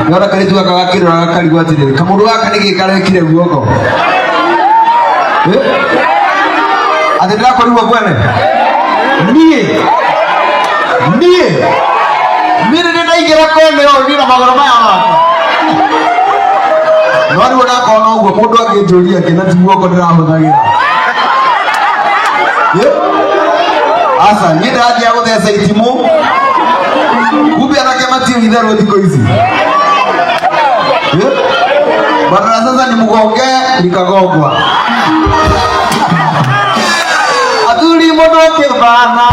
Ngora karitu akagakirora akarigwa atiri kamundu gaka nigikarekire guoko ati ndakorirwo kwene nie mire ndaingira kwene ndina magoro maya makwa nori wona kona uguo mundu akinjuria kina ti guoko ndirahuthagira asa ni ndathia gutheca itimu kumbe anake matio itherũ thikũ ici badala sasa ni mgonge likagongwa athuri mũndũ kĩbana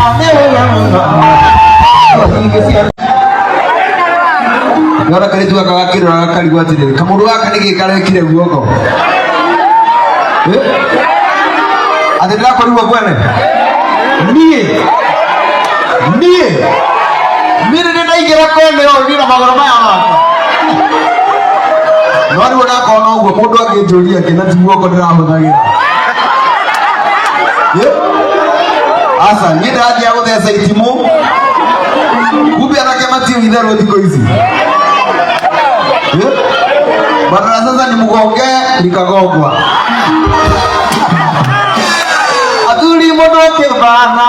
ngora karitu akagakirora akarigwa atiri kamundu gaka nigikarekire guoko ati ndakorirwo kwene nie mire ndaingira kwene ndina magoro maya makwa nori wona kona uguo mundu akinjuria kina ti guoko ndirahuthagira asa ni ndathia gutheca itimu kumbe anake matio itherũ thikũ ici badala sasa ni mgonge likagongwa athuri mũndũ kĩbana